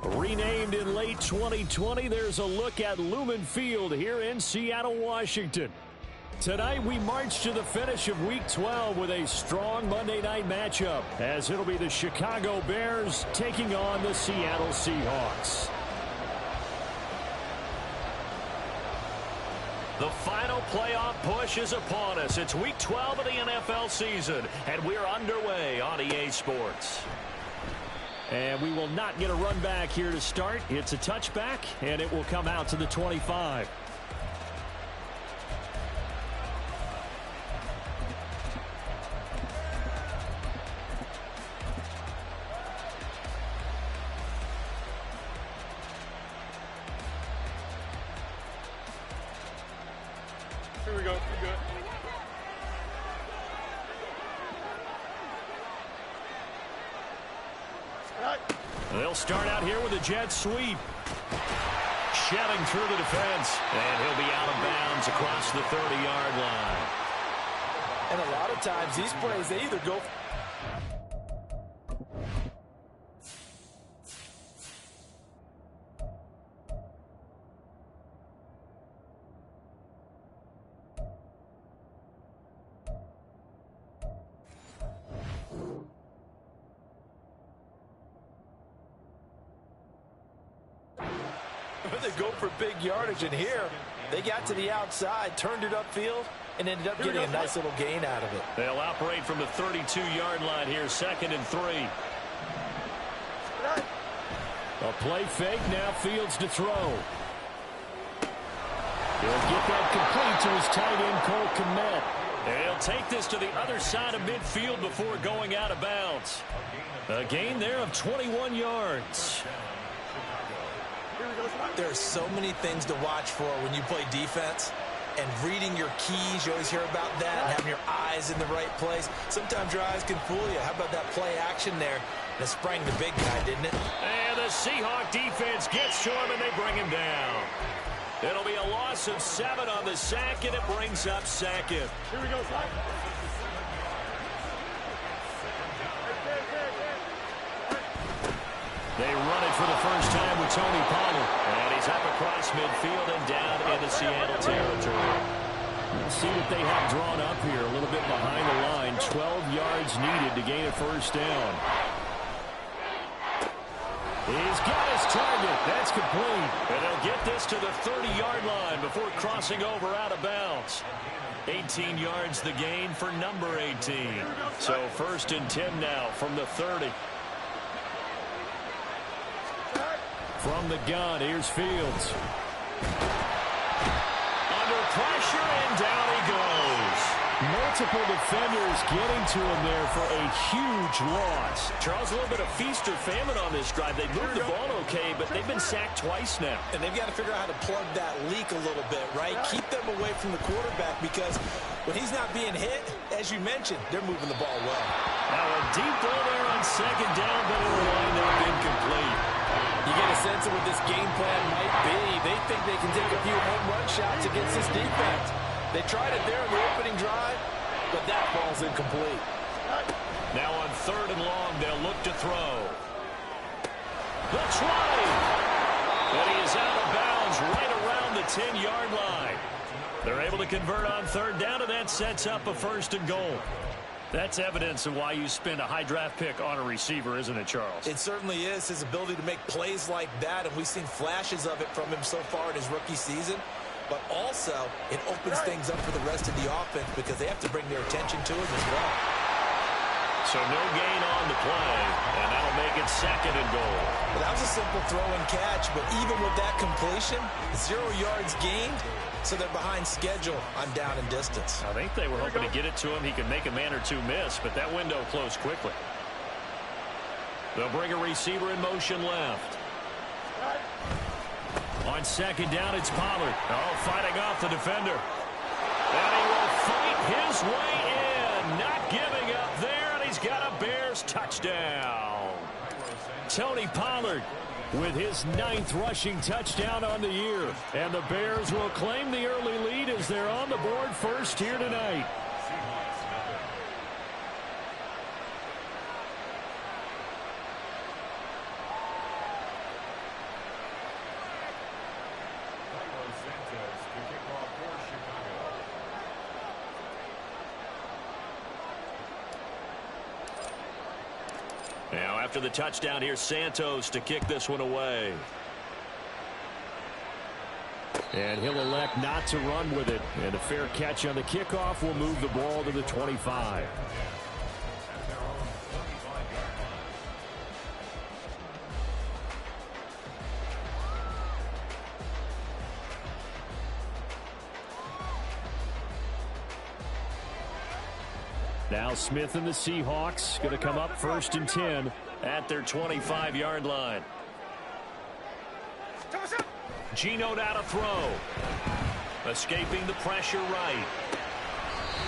Renamed in late 2020, there's a look at Lumen Field here in Seattle, Washington. Tonight, we march to the finish of Week 12 with a strong Monday night matchup, as it'll be the Chicago Bears taking on the Seattle Seahawks. The final playoff push is upon us. It's Week 12 of the NFL season, and we're underway on EA Sports. And we will not get a run back here to start. It's a touchback, and it will come out to the 25. Here we go. We're good. They'll start out here with a jet sweep. Shedding through the defense. And he'll be out of bounds across the 30-yard line. And a lot of times these plays, they either go... They go for big yardage, and here they got to the outside, turned it upfield, and ended up getting a nice little gain out of it. They'll operate from the 32-yard line here, 2nd and 3. A play fake, now Fields to throw. He'll get that complete to his tight end, Cole Kmet. And he'll take this to the other side of midfield before going out of bounds. A gain there of 21 yards. There are so many things to watch for when you play defense, and reading your keys, you always hear about that, and having your eyes in the right place. Sometimes your eyes can fool you. How about that play action there that sprang the big guy, didn't it? And the Seahawk defense gets to him, and they bring him down. It'll be a loss of 7 on the sack, and it brings up 2nd. Here we go, Zach. They run it for the first time with Tony Pollard. And he's up across midfield and down into Seattle territory. Let's see what they have drawn up here. A little bit behind the line. 12 yards needed to gain a first down. He's got his target. That's complete. And they'll get this to the 30-yard line before crossing over out of bounds. 18 yards the gain for number 18. So 1st and 10 now from the 30. From the gun, here's Fields. Under pressure, and down he goes. Multiple defenders getting to him there for a huge loss. Charles, a little bit of feast or famine on this drive. They moved the ball okay, but they've been sacked twice now. And they've got to figure out how to plug that leak a little bit, right? Keep them away from the quarterback, because when he's not being hit, as you mentioned, they're moving the ball well. Now a deep ball there on 2nd down, but it'll wind up incomplete. You get a sense of what this game plan might be. They think they can take a few home run shots against this defense. They tried it there in the opening drive, but that ball's incomplete. Now on 3rd and long, they'll look to throw. The try! And he is out of bounds right around the 10-yard line. They're able to convert on 3rd down, and that sets up a 1st and goal. That's evidence of why you spend a high draft pick on a receiver, isn't it, Charles? It certainly is. His ability to make plays like that, and we've seen flashes of it from him so far in his rookie season. But also, it opens things up for the rest of the offense because they have to bring their attention to him as well. So no gain on the play, and that'll make it 2nd and goal. Well, that was a simple throw and catch, but even with that completion, 0 yards gained. So they're behind schedule on down and distance. I think they were hoping to get it to him. He could make a man or two miss, but that window closed quickly. They'll bring a receiver in motion left. On 2nd down, it's Pollard. Oh, fighting off the defender. And he will fight his way in. Not giving up there, and he's got a Bears touchdown. Tony Pollard with his 9th rushing touchdown on the year. And the Bears will claim the early lead as they're on the board first here tonight. Now after the touchdown, here's Santos to kick this one away. And he'll elect not to run with it. And a fair catch on the kickoff will move the ball to the 25. Now Smith and the Seahawks going to come up 1st and 10 at their 25-yard line. Geno now to throw. Escaping the pressure right.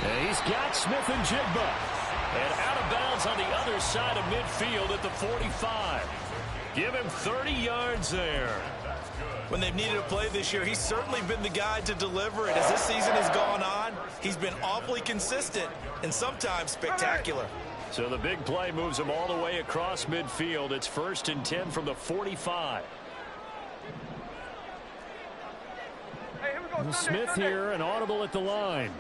And he's got Smith and Jigba. And out of bounds on the other side of midfield at the 45. Give him 30 yards there. When they've needed a play this year, he's certainly been the guy to deliver it. As this season has gone on, he's been awfully consistent and sometimes spectacular. So the big play moves him all the way across midfield. It's 1st and 10 from the 45. And Smith here, an audible at the line.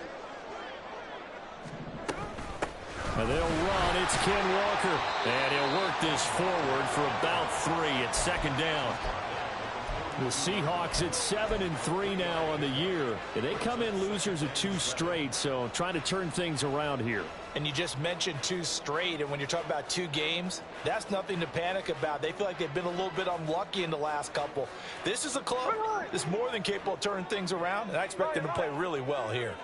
And they'll run. It's Ken Walker. And he'll work this forward for about 3 at 2nd down. The Seahawks at 7-3 now on the year. And they come in losers of 2 straight, so trying to turn things around here. And you just mentioned 2 straight, and when you're talking about 2 games, that's nothing to panic about. They feel like they've been a little bit unlucky in the last couple. This is a club that's more than capable of turning things around, and I expect them to play really well here.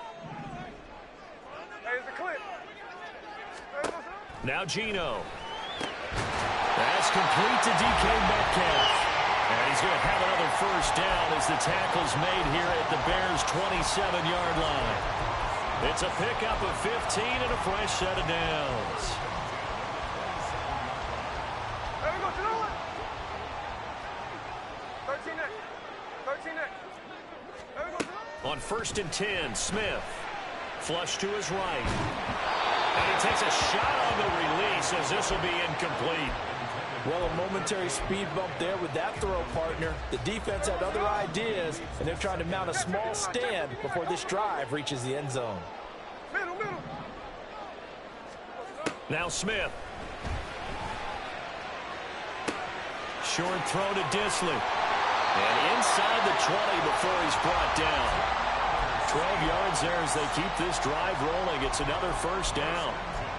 Now Geno. That's complete to DK Metcalf. And he's going to have another 1st down as the tackle's made here at the Bears' 27-yard line. It's a pickup of 15 and a fresh set of downs. On 1st and 10, Smith. Flush to his right. And he takes a shot on the release as this will be incomplete. Well, a momentary speed bump there with that throw, partner. The defense had other ideas, and they're trying to mount a small stand before this drive reaches the end zone. Now Smith. Short throw to Disley. And inside the 20 before he's brought down. 12 yards there as they keep this drive rolling. It's another 1st down.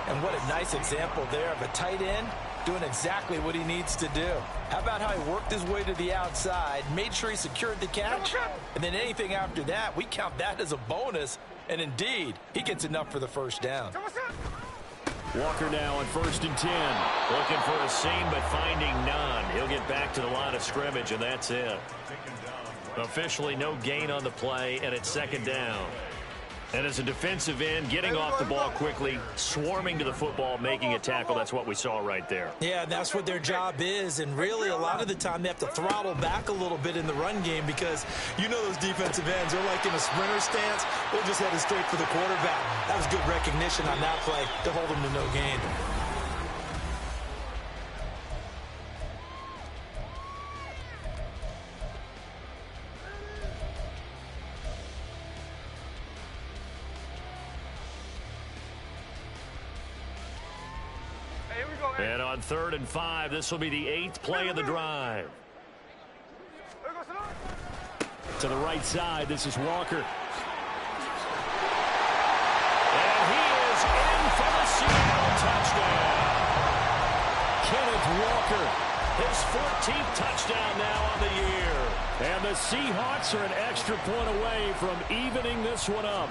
And what a nice example there of a tight end doing exactly what he needs to do. How about how he worked his way to the outside, made sure he secured the catch, and then anything after that, we count that as a bonus. And indeed, he gets enough for the 1st down. Walker now on 1st and 10. Looking for a seam, but finding none. He'll get back to the line of scrimmage, and that's it. Officially no gain on the play, and it's 2nd down. And as a defensive end, getting off the ball quickly, swarming to the football, making a tackle, that's what we saw right there. Yeah, that's what their job is, and really a lot of the time they have to throttle back a little bit in the run game because you know those defensive ends, they're like in a sprinter stance, they're just headed straight for the quarterback. That was good recognition on that play to hold them to no gain. And on 3rd and 5, this will be the 8th play of the drive. To the right side, this is Walker. And he is in for the Seattle touchdown. Kenneth Walker, his 14th touchdown now on the year. And the Seahawks are an extra point away from evening this one up.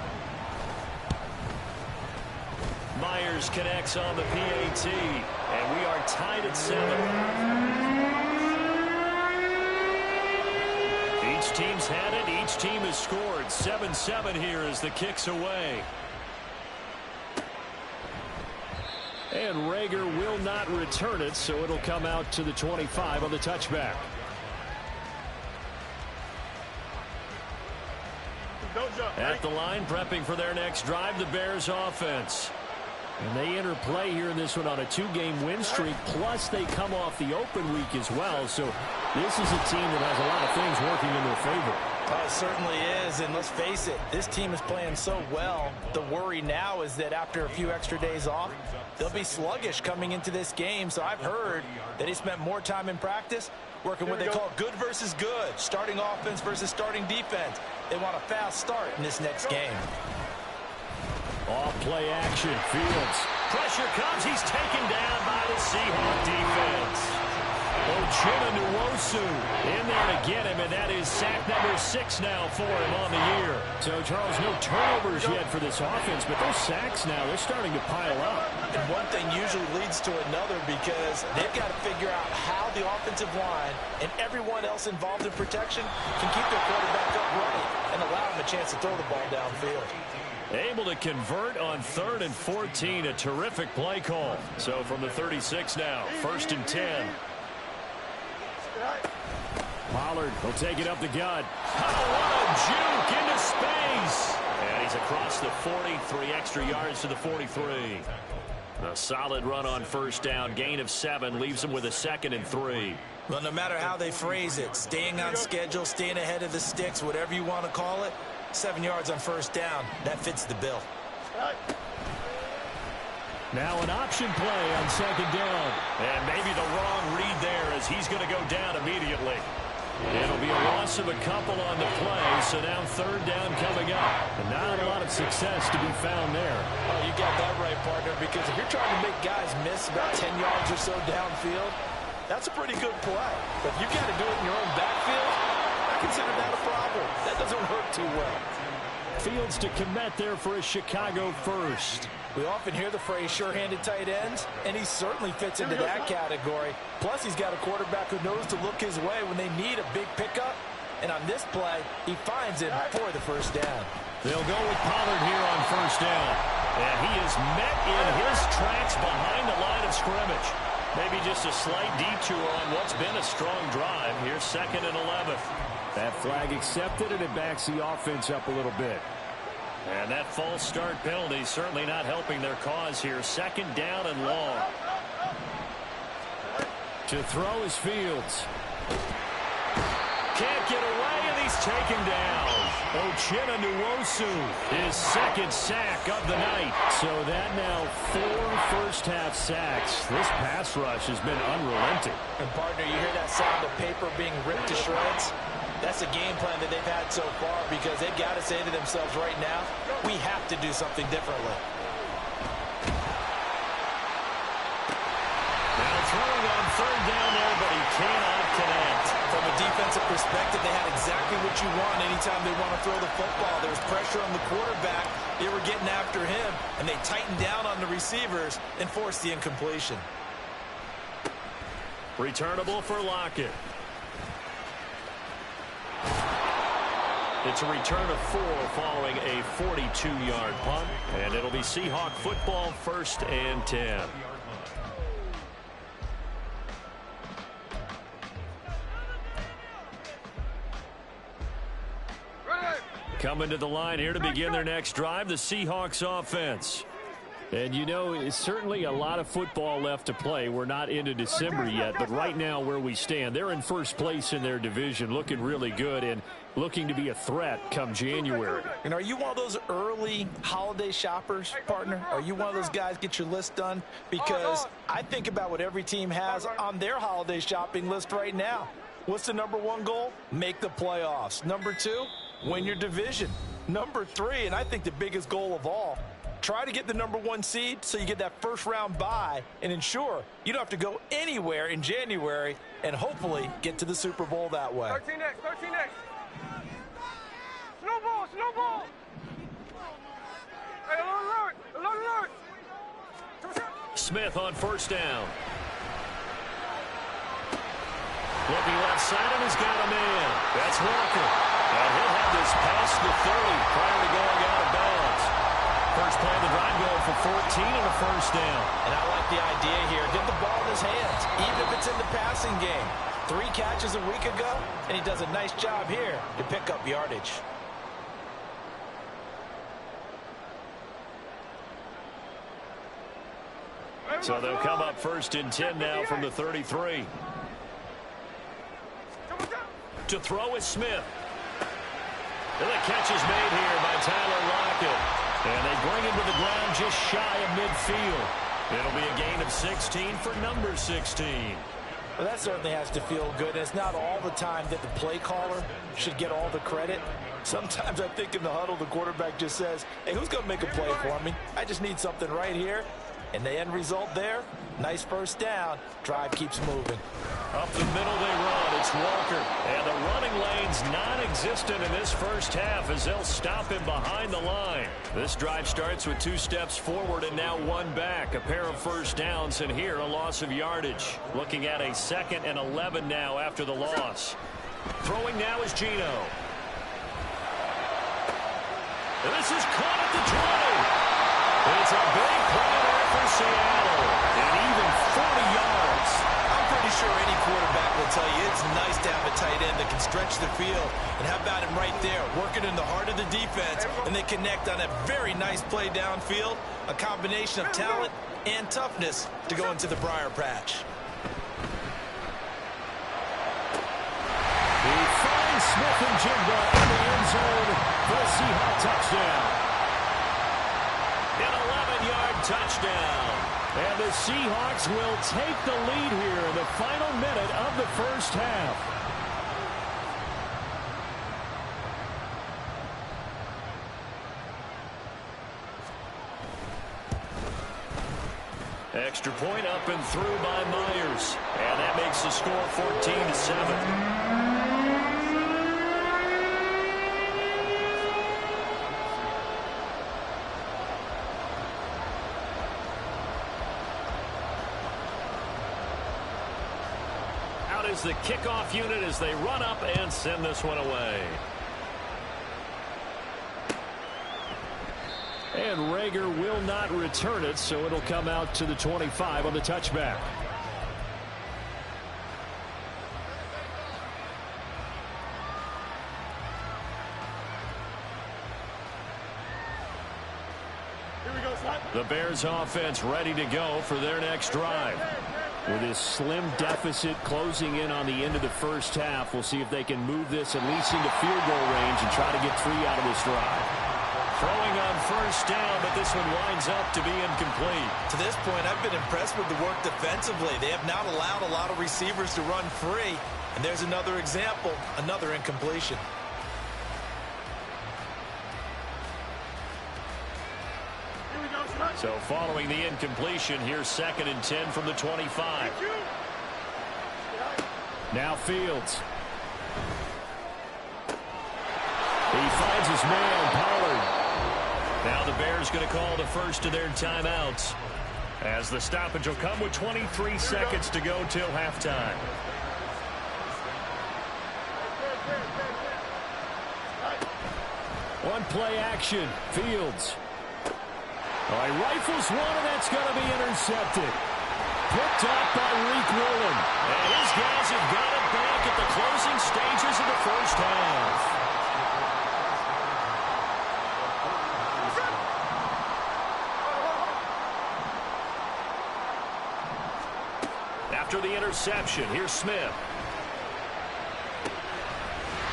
Myers connects on the PAT, and we are tied at 7. Each team's had it. Each team has scored. 7-7 here as the kick's away. And Rager will not return it, so it'll come out to the 25 on the touchback. At the line, prepping for their next drive, the Bears offense. And they enter play here in this one on a 2-game win streak, plus they come off the open week as well. So this is a team that has a lot of things working in their favor. Oh, it certainly is, and let's face it, this team is playing so well. The worry now is that after a few extra days off, they'll be sluggish coming into this game. So I've heard that he spent more time in practice working what they call good versus good, starting offense versus starting defense. They want a fast start in this next game. Off play action, Fields. Pressure comes, he's taken down by the Seahawks defense. Nwosu in there to get him, and that is sack number 6 now for him on the year. So, Charles, no turnovers yet for this offense, but those sacks now, they're starting to pile up. And one thing usually leads to another because they've got to figure out how the offensive line and everyone else involved in protection can keep their quarterback upright and allow him a chance to throw the ball downfield. Able to convert on 3rd and 14, a terrific play call. So from the 36 now, 1st and 10. Pollard will take it up the gut. Oh, what a juke into space. And he's across the 43 extra yards to the 43. A solid run on 1st down. Gain of 7 leaves him with a 2nd and 3. Well, no matter how they phrase it, staying on schedule, staying ahead of the sticks, whatever you want to call it, 7 yards on 1st down. That fits the bill. Now an option play on 2nd down. And maybe the wrong read there as he's going to go down immediately. It'll be a loss of a couple on the play, so now 3rd down coming up. And not a lot of success to be found there. Oh, you got that right, partner, because if you're trying to make guys miss about 10 yards or so downfield, that's a pretty good play. But if you got to do it in your own backfield, I consider that a problem. That doesn't work too well. Fields to commit there for a Chicago first. We often hear the phrase sure-handed tight ends, and he certainly fits into that category. Plus, he's got a quarterback who knows to look his way when they need a big pickup. And on this play, he finds him for the 1st down. They'll go with Pollard here on 1st down. And he is met in his tracks behind the line of scrimmage. Maybe just a slight detour on what's been a strong drive. Here's 2nd and 11. That flag accepted, and it backs the offense up a little bit. And that false start penalty certainly not helping their cause here. 2nd down and long. To throw is Fields. Can't get away, and he's taken down. Nwosu, his 2nd sack of the night. So that now 4 first-half sacks. This pass rush has been unrelenting. And, partner, you hear that sound of paper being ripped to shreds? That's a game plan that they've had so far because they've got to say to themselves right now, we have to do something differently. Now throwing on 3rd down there, but he cannot connect. From a defensive perspective, they had exactly what you want anytime they want to throw the football. There was pressure on the quarterback. They were getting after him, and they tightened down on the receivers and forced the incompletion. Returnable for Lockett. It's a return of 4 following a 42-yard punt. And it'll be Seahawk football, 1st and 10. Coming to the line here to begin their next drive, the Seahawks offense. And, you know, it's certainly a lot of football left to play. We're not into December yet, but right now where we stand, they're in 1st place in their division, looking really good and looking to be a threat come January. And are you one of those early holiday shoppers, partner? Are you one of those guys get your list done? Because I think about what every team has on their holiday shopping list right now. What's the #1 goal? Make the playoffs. #2, win your division. #3, and I think the biggest goal of all, try to get the #1 seed so you get that 1st-round bye and ensure you don't have to go anywhere in January and hopefully get to the Super Bowl that way. 13 next. Snowball. Hey, alert. Smith on 1st down. Looking left side, and he's got a man. That's Walker. And he'll have this past the 30 prior to going out of bounds. First play of the drive going for 14 and a 1st down. And I like the idea here. Get the ball in his hands, even if it's in the passing game. 3 catches a week ago, and he does a nice job here to pick up yardage. So they'll come up 1st and 10 now from the 33. To throw is Smith. And the catch is made here by Tyler Lockett. And they bring him to the ground just shy of midfield. It'll be a gain of 16 for number 16. Well, that certainly has to feel good. It's not all the time that the play caller should get all the credit. Sometimes I think in the huddle, the quarterback just says, hey, who's going to make a play for me? I just need something right here. And the end result there, nice first down. Drive keeps moving. Up the middle they run. It's Walker. And the running lane's non-existent in this first half as they'll stop him behind the line. This drive starts with 2 steps forward and now 1 back. A pair of first downs, and here a loss of yardage. Looking at a 2nd and 11 now after the loss. Throwing now is Geno. And this is caught at the 20. It's a big play there for Seattle. And even 40 yards. I'm pretty sure any quarterback will tell you it's nice to have a tight end that can stretch the field. And how about him right there, working in the heart of the defense, and they connect on a very nice play downfield. A combination of talent and toughness to go into the briar patch. He finds Smith and Jigba in the end zone for a Seahawks touchdown. An 11-yard touchdown. And the Seahawks will take the lead here in the final minute of the first half. Extra point up and through by Myers. And that makes the score 14-7. Is the kickoff unit as they run up and send this one away. And Rager will not return it, so it'll come out to the 25 on the touchback. The Bears offense ready to go for their next drive. With this slim deficit closing in on the end of the first half, we'll see if they can move this at least into field goal range and try to get 3 out of this drive. Throwing on first down, but this one winds up to be incomplete. To this point, I've been impressed with the work defensively. They have not allowed a lot of receivers to run free. And there's another example, another incompletion. So following the incompletion, here's 2nd and 10 from the 25. Now Fields. He finds his man, Pollard. Now the Bears going to call the first of their timeouts, as the stoppage will come with 23 seconds to go till halftime. One play action. Fields. He rifles one, and that's going to be intercepted. Picked up by Reek Woolen. And his guys have got it back at the closing stages of the first half. After the interception, here's Smith.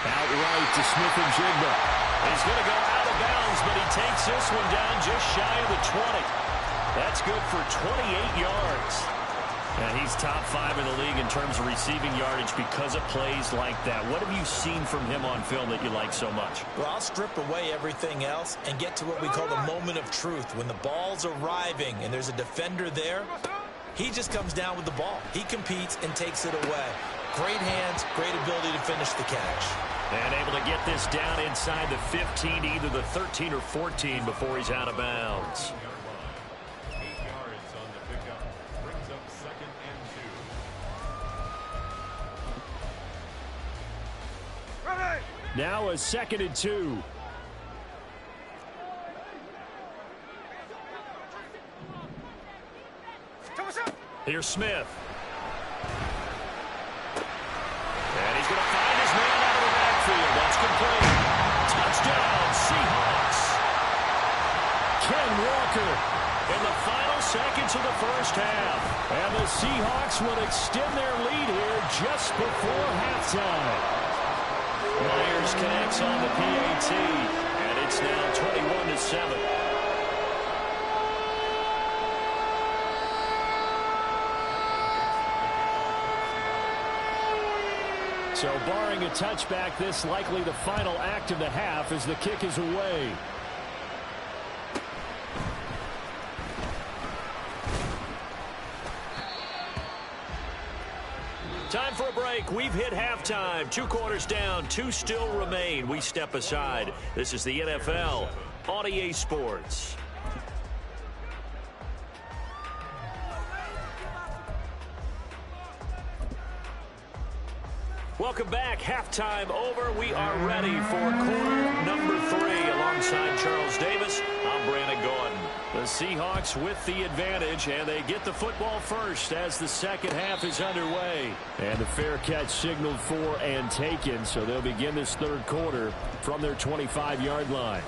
Outright to Smith and Jigba. He's going to go out of bounds, but he takes this one down just shy of the 20. That's good for 28 yards. And he's top 5 in the league in terms of receiving yardage because of plays like that. What have you seen from him on film that you like so much? Well, I'll strip away everything else and get to what we call the moment of truth. When the ball's arriving and there's a defender there, he just comes down with the ball. He competes and takes it away. Great hands, great ability to finish the catch. And able to get this down inside the 15, either the 13 or 14 before he's out of bounds. 8 yards on the pickup. Brings up 2nd and 2. Now a 2nd and 2. Here's Smith. And he's going to find his man out of the backfield. That's complete. Touchdown, Seahawks. Ken Walker in the final seconds of the first half. And the Seahawks will extend their lead here just before halftime. Myers connects on the PAT, and it's now 21-7. So barring a touchback, this likely the final act of the half as the kick is away. Time for a break. We've hit halftime. 2 quarters down. 2 still remain. We step aside. This is the NFL on EA Sports. Welcome back. Halftime over. We are ready for quarter number 3. Alongside Charles Davis, I'm Brandon Gordon. The Seahawks with the advantage, and they get the football first as the second half is underway. And the fair catch signaled for and taken, so they'll begin this third quarter from their 25-yard line.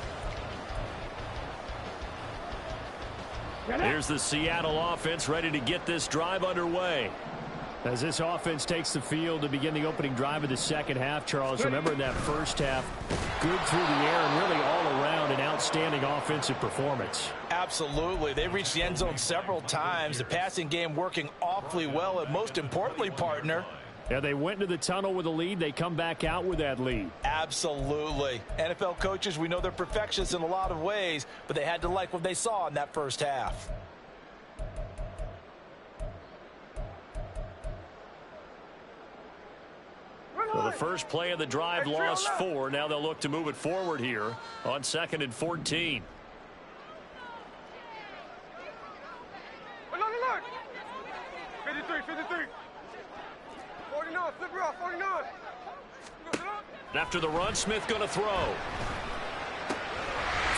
Here's the Seattle offense ready to get this drive underway. As this offense takes the field to begin the opening drive of the second half, Charles, remember in that first half, good through the air and really all around an outstanding offensive performance. Absolutely. They reached the end zone several times. The passing game working awfully well, and most importantly, partner, yeah, they went into the tunnel with a lead. They come back out with that lead. Absolutely. NFL coaches, we know they're perfectionists in a lot of ways, but they had to like what they saw in that first half. Well, the first play of the drive lost 4. Now they'll look to move it forward here on 2nd and 14. Look. 53, 53. 49, flip her off, 49. After the run, Smith going to throw.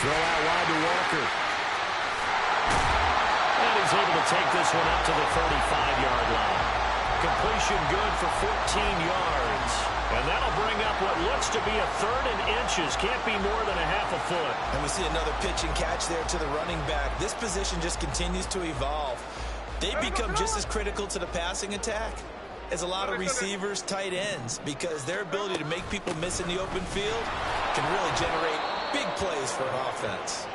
Throw out wide to Walker. And he's able to take this one up to the 35-yard line. Completion good for 14 yards. And that'll bring up what looks to be a 3rd and inches. Can't be more than a half a foot. And we see another pitch and catch there to the running back. This position just continues to evolve. They become just as critical to the passing attack as a lot of receivers, tight ends, because their ability to make people miss in the open field can really generate big plays for an offense.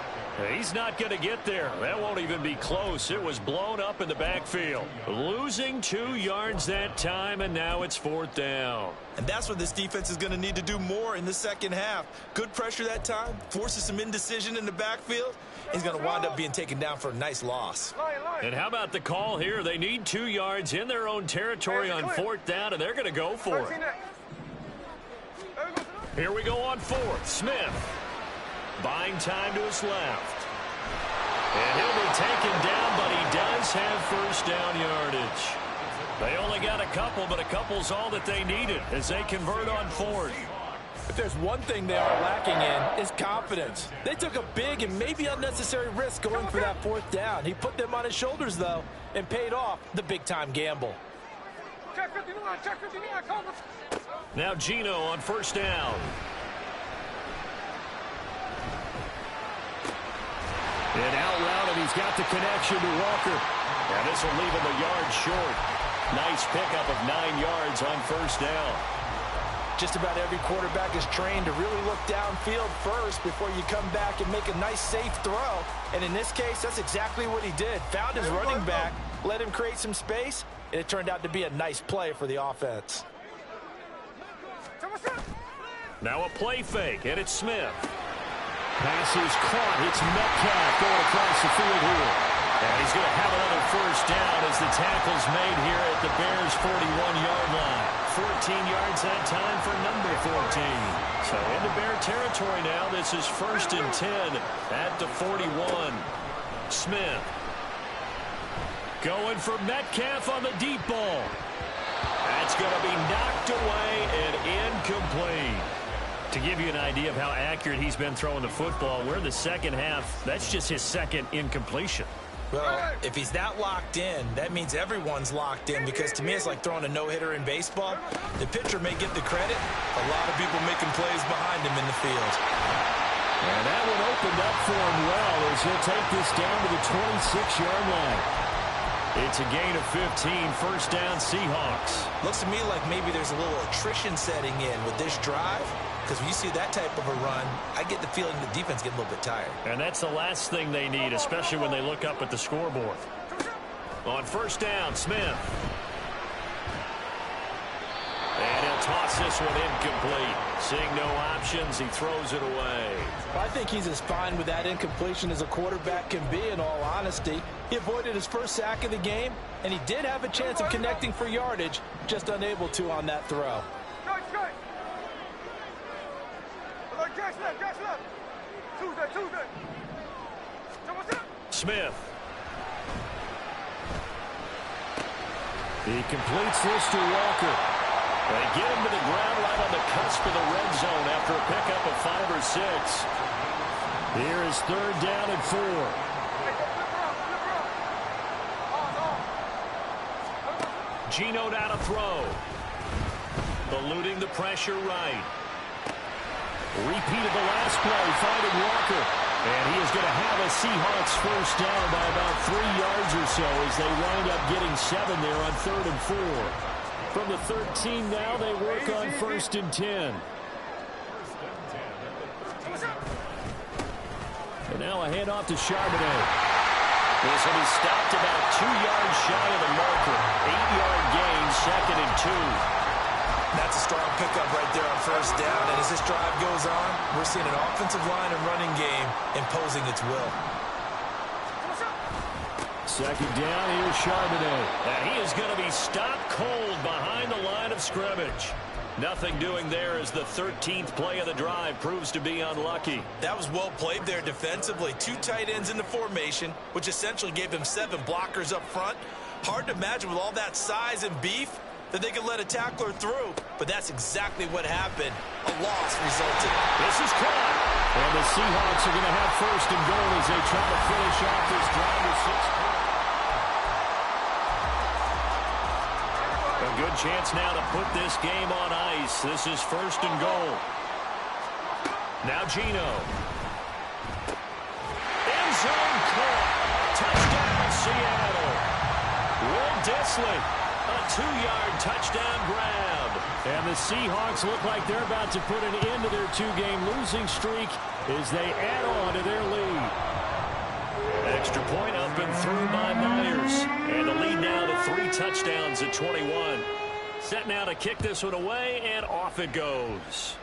He's not going to get there. That won't even be close. It was blown up in the backfield. Losing 2 yards that time, and now it's 4th down. And that's what this defense is going to need to do more in the second half. Good pressure that time, forces some indecision in the backfield. He's going to wind up being taken down for a nice loss. And how about the call here? They need 2 yards in their own territory on 4th down, and they're going to go for it. Here we go on 4th. Smith. Buying time to his left. And he'll be taken down, but he does have first down yardage. They only got a couple, but a couple's all that they needed as they convert on 4th. If there's one thing they are lacking in, it's confidence. They took a big and maybe unnecessary risk going for that 4th down. He put them on his shoulders, though, and paid off the big-time gamble. Check 59, check 59, cover. Now Gino on first down. And out route, and he's got the connection to Walker. And this will leave him a yard short. Nice pickup of 9 yards on first down. Just about every quarterback is trained to really look downfield first before you come back and make a nice, safe throw. And in this case, that's exactly what he did. Found his running back, let him create some space, and it turned out to be a nice play for the offense. Now a play fake, and it's Smith. Pass is caught. It's Metcalf going across the field here. And he's going to have another first down as the tackle's made here at the Bears' 41-yard line. 14 yards that time for number 14. So into Bear territory now. This is 1st and 10 at the 41. Smith going for Metcalf on the deep ball. That's going to be knocked away and incomplete. To give you an idea of how accurate he's been throwing the football, we're in the second half. That's just his 2nd incompletion. Well, if he's that locked in, that means everyone's locked in, because to me it's like throwing a no-hitter in baseball. The pitcher may get the credit. A lot of people making plays behind him in the field. And that one opened up for him well as he'll take this down to the 26-yard line. It's a gain of 15, first down Seahawks. Looks to me like maybe there's a little attrition setting in with this drive. Because when you see that type of a run, I get the feeling the defense getting a little bit tired. And that's the last thing they need, especially when they look up at the scoreboard. On first down, Smith. And he'll toss this one incomplete. Seeing no options, he throws it away. I think he's as fine with that incompletion as a quarterback can be, in all honesty. He avoided his first sack of the game, and he did have a chance of connecting for yardage, just unable to on that throw. Smith. He completes this to Walker. They get him to the ground right on the cusp of the red zone after a pickup of 5 or 6. Here is third down and 4. Geno now to throw. Eluding the pressure right. Repeated the last play, finding Walker. And he is going to have a Seahawks first down by about 3 yards or so as they wind up getting 7 there on 3rd and 4. From the 13 now, they work on 1st and 10. And now a handoff to Charbonnet. This will be stopped about 2 yards shy of the marker. 8-yard gain, 2nd and 2. That's a strong pickup right there on first down. And as this drive goes on, we're seeing an offensive line and running game imposing its will. Second down, here's Charbonnet. And he is going to be stopped cold behind the line of scrimmage. Nothing doing there as the 13th play of the drive proves to be unlucky. That was well played there defensively. 2 tight ends in the formation, which essentially gave him 7 blockers up front. Hard to imagine with all that size and beef that they could let a tackler through, but that's exactly what happened. A loss resulted. This is caught. And the Seahawks are going to have 1st and goal as they try to finish off this drive with 6 points. A good chance now to put this game on ice. This is 1st and goal. Now Geno. End zone caught. Touchdown, Seattle. Will Dissly. A 2-yard touchdown grab. And the Seahawks look like they're about to put an end to their 2-game losing streak as they add on to their lead. Extra point up and through by Myers. And the lead now to 3 touchdowns at 21. Set now to kick this one away, and off it goes.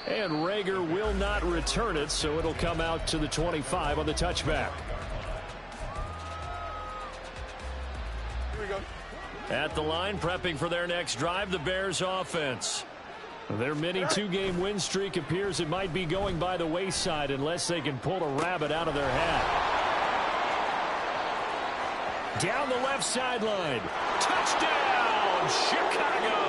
And Rager will not return it, so it'll come out to the 25 on the touchback. At the line, prepping for their next drive, the Bears offense. Their mini 2-game win streak appears it might be going by the wayside unless they can pull a rabbit out of their hat. Down the left sideline. Touchdown, Chicago!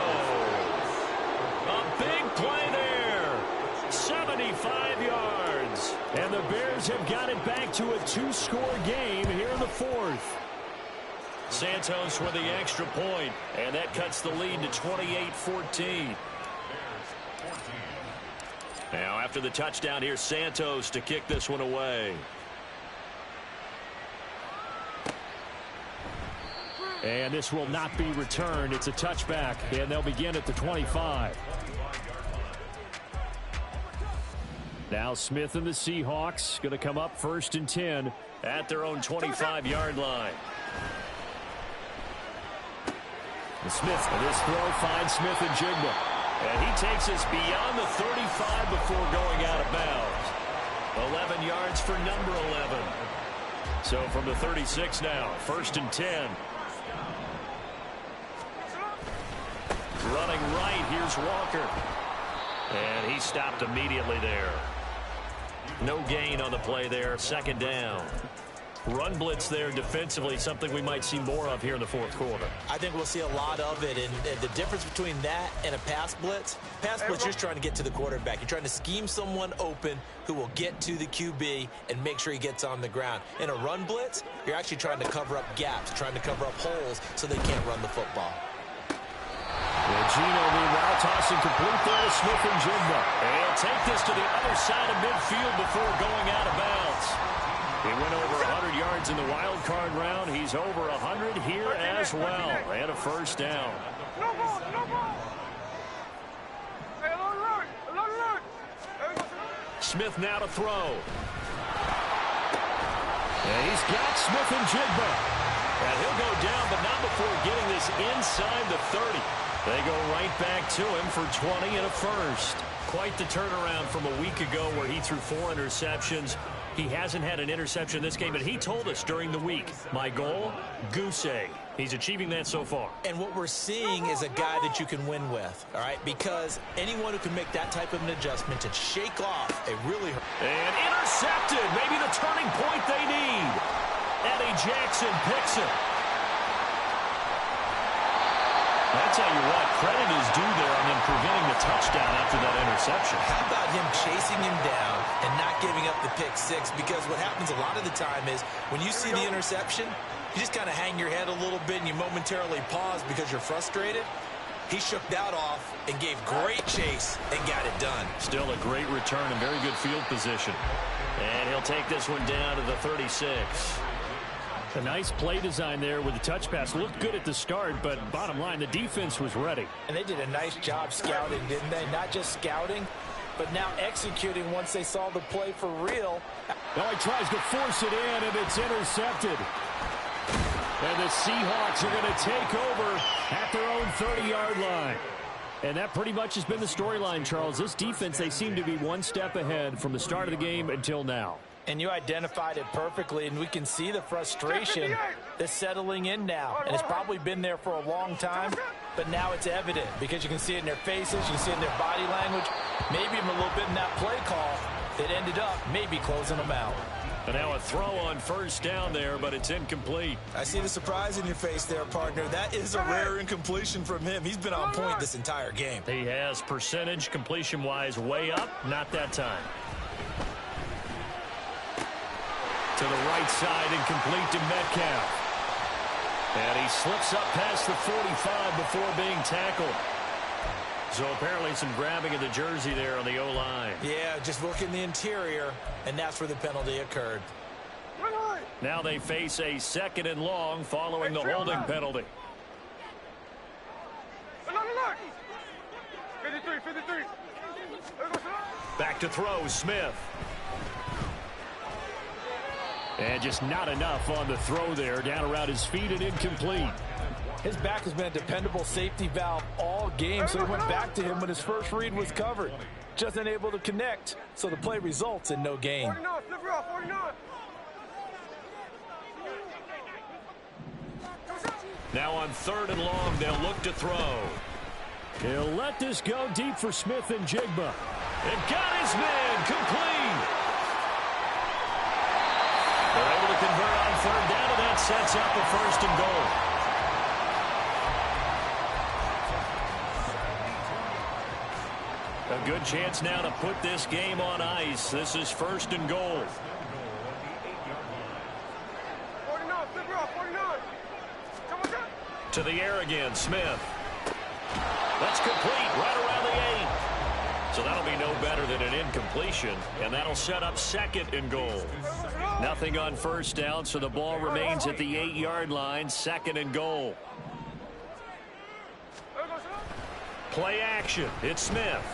A big play there. 75 yards. And the Bears have got it back to a 2-score game here in the 4th. Santos with the extra point, and that cuts the lead to 28-14. Now after the touchdown, here's Santos to kick this one away. And this will not be returned. It's a touchback, and they'll begin at the 25. Now Smith and the Seahawks going to come up 1st and 10 at their own 25-yard line. Smith, and this throw finds Smith and Jigba. And he takes us beyond the 35 before going out of bounds. 11 yards for number 11. So from the 36 now, 1st and 10. Running right, here's Walker. And he stopped immediately there. No gain on the play there, 2nd down. Run blitz there defensively, something we might see more of here in the 4th quarter. I think we'll see a lot of it, and the difference between that and a pass blitz, you're just trying to get to the quarterback. You're trying to scheme someone open who will get to the QB and make sure he gets on the ground. In a run blitz, you're actually trying to cover up gaps, trying to cover up holes so they can't run the football. And Geno, meanwhile, tossing complete there to Smith and Jigba. And he'll take this to the other side of midfield before going out of bounds. He went over 100 yards in the wild card round. He's over 100 here as well. And a 1st down. Smith now to throw. And he's got Smith and Jigba. And he'll go down, but not before getting this inside the 30. They go right back to him for 20 and a first. Quite the turnaround from a week ago where he threw 4 interceptions. He hasn't had an interception this game, and he told us during the week, my goal, goose egg. He's achieving that so far. And what we're seeing is a guy that you can win with, all right? Because anyone who can make that type of an adjustment and shake off a really... And intercepted. Maybe the turning point they need. Eddie Jackson picks it. I tell you what, credit is due there on them preventing the touchdown after that interception. How about him chasing him down and not giving up the pick six? Because what happens a lot of the time is when you see the interception, you just kind of hang your head a little bit and you momentarily pause because you're frustrated. He shook that off and gave great chase and got it done. Still a great return and very good field position. And he'll take this one down to the 36. A nice play design there with the touch pass. Looked good at the start, but bottom line, the defense was ready. And they did a nice job scouting, didn't they? Not just scouting, but now executing once they saw the play for real. Now he tries to force it in, and it's intercepted. And the Seahawks are going to take over at their own 30-yard line. And that pretty much has been the storyline, Charles. This defense, they seem to be one step ahead from the start of the game until now. And you identified it perfectly, and we can see the frustration that's settling in now. And it's probably been there for a long time, but now it's evident because you can see it in their faces, you can see it in their body language, maybe even a little bit in that play call that ended up maybe closing them out. And now a throw on first down there, but it's incomplete. I see the surprise in your face there, partner. That is a rare incompletion from him. He's been on point this entire game. He has percentage completion-wise way up, not that time. To the right side and complete to Metcalf. And he slips up past the 45 before being tackled. So apparently some grabbing of the jersey there on the O-line. Yeah, just working the interior, and that's where the penalty occurred. Now they face a 2nd and long following the holding penalty. 53. Back to throw, Smith. And just not enough on the throw there. Down around his feet and incomplete. His back has been a dependable safety valve all game, so he went back to him when his first read was covered. Just unable to connect, so the play results in no gain. 49. Now on 3rd and long, they'll look to throw. He'll let this go deep for Smith and Jigba. And got his man complete. They're able to convert on 3rd down, and that sets up a 1st and goal. A good chance now to put this game on ice. This is 1st and goal. 49. To the air again, Smith. That's complete right around the 8. So that'll be no better than an incompletion, and that'll set up 2nd and goal. Nothing on 1st down, so the ball remains at the 8-yard line, 2nd and goal. Play action. It's Smith.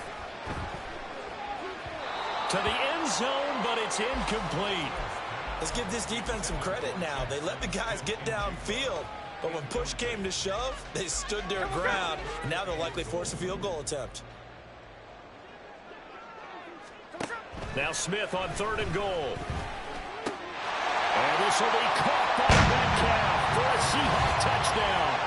To the end zone, but it's incomplete. Let's give this defense some credit now. They let the guys get downfield, but when push came to shove, they stood their ground, and now they'll likely force a field goal attempt. Now Smith on 3rd and goal. And this will be caught by Metcalf for a Seahawks touchdown.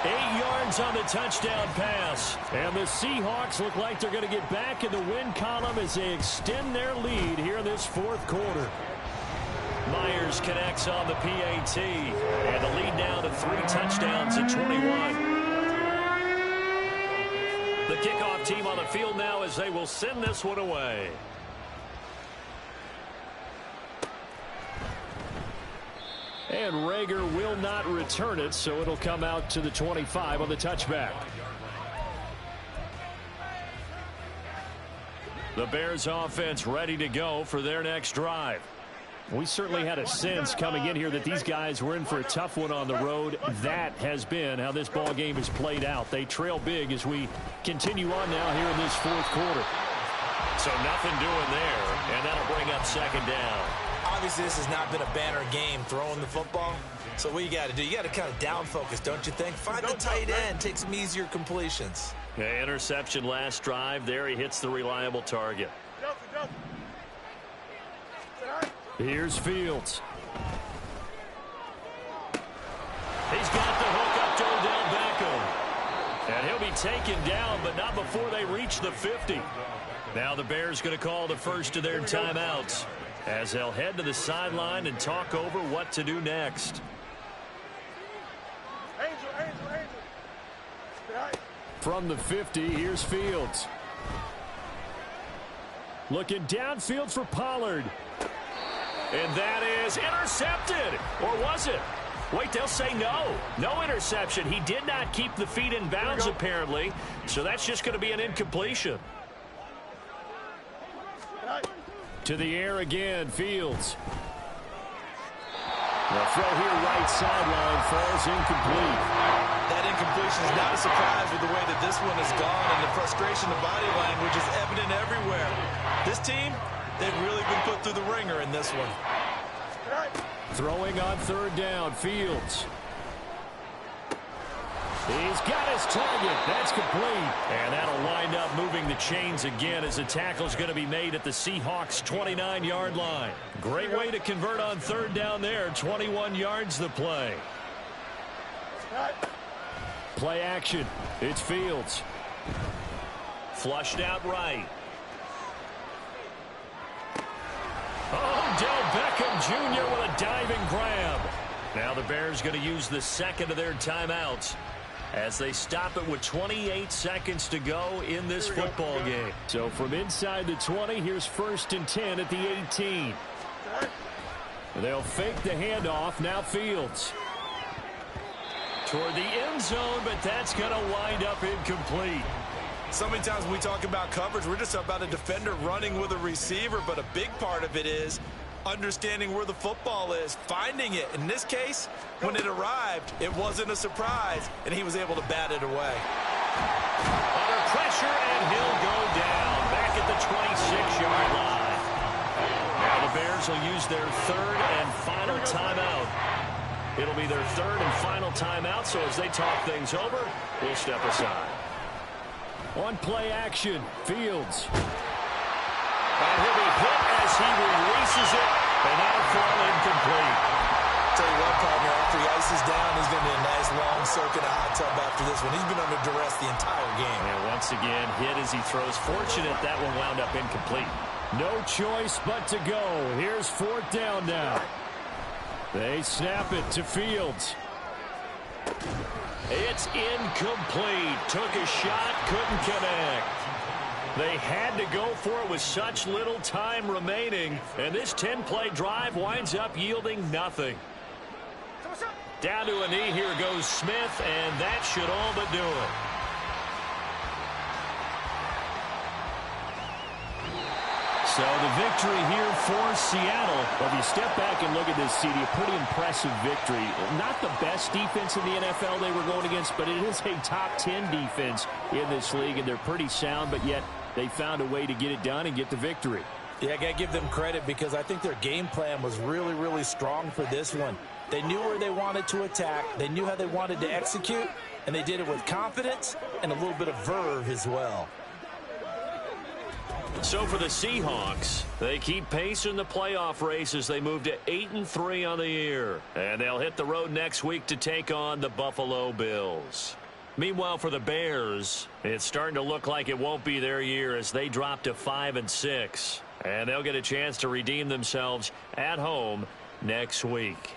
8 yards on the touchdown pass. And the Seahawks look like they're going to get back in the win column as they extend their lead here in this 4th quarter. Myers connects on the PAT. And the lead now to 3 touchdowns at 21. The kickoff team on the field now as they will send this one away. And Rager will not return it, so it'll come out to the 25 on the touchback. The Bears offense ready to go for their next drive. We certainly had a sense coming in here that these guys were in for a tough one on the road. That has been how this ball game has played out. They trail big as we continue on now here in this 4th quarter. So nothing doing there, and that'll bring up second down. Obviously, this has not been a banner game throwing the football. So what you got to do, you got to kind of down focus, don't you think? Find the tight end, take some easier completions. Okay, interception last drive. There he hits the reliable target. Here's Fields. He's got the hook up to Odell Beckham. And he'll be taken down, but not before they reach the 50. Now the Bears going to call the first of their timeouts as they'll head to the sideline and talk over what to do next. From the 50, here's Fields. Looking downfield for Pollard. And that is intercepted. Or was it? Wait, they'll say no. No interception. He did not keep the feet in bounds, apparently. So that's just going to be an incompletion. To the air again, Fields. The throw here right sideline falls incomplete. That incompletion is not a surprise with the way that this one has gone, and the frustration of body language is evident everywhere. This team, they've really been put through the ringer in this one. Throwing on third down, Fields. He's got his target. That's complete. And that'll wind up moving the chains again as the tackle's going to be made at the Seahawks' 29-yard line. Great way to convert on third down there. 21 yards the play. Play action. It's Fields. Flushed out right. Odell Beckham Jr. with a diving grab. Now the Bears going to use the second of their timeouts as they stop it with 28 seconds to go in this football game. So from inside the 20, here's 1st and 10 at the 18. They'll fake the handoff. Now Fields. Toward the end zone, but that's going to wind up incomplete. So many times when we talk about coverage, we're just about a defender running with a receiver, but a big part of it is understanding where the football is, finding it. In this case, when it arrived, it wasn't a surprise, and he was able to bat it away. Under pressure, and he'll go down back at the 26-yard line. Now the Bears will use their third and final timeout. It'll be their third and final timeout, so as they talk things over, we'll step aside. On play action, Fields. And he'll be hit as he releases it, and that'll fall incomplete. Tell you what, partner, after he ices down, he's going to be a nice long soak in a hot tub after this one. He's been under duress the entire game. And once again, hit as he throws. Fortunate that one wound up incomplete. No choice but to go. Here's 4th down now. They snap it to Fields. It's incomplete. Took a shot, couldn't connect. They had to go for it with such little time remaining, and this 10-play drive winds up yielding nothing. Down to a knee, here goes Smith, and that should all but do it. So the victory here for Seattle. Well, if you step back and look at this, CD, a pretty impressive victory. Not the best defense in the NFL they were going against, but it is a top 10 defense in this league, and they're pretty sound, but yet they found a way to get it done and get the victory. Yeah, I got to give them credit because I think their game plan was really, really strong for this one. They knew where they wanted to attack. They knew how they wanted to execute, and they did it with confidence and a little bit of verve as well. So for the Seahawks, they keep pace in the playoff race as they move to 8-3 on the year. And they'll hit the road next week to take on the Buffalo Bills. Meanwhile, for the Bears, it's starting to look like it won't be their year as they drop to 5-6. And they'll get a chance to redeem themselves at home next week.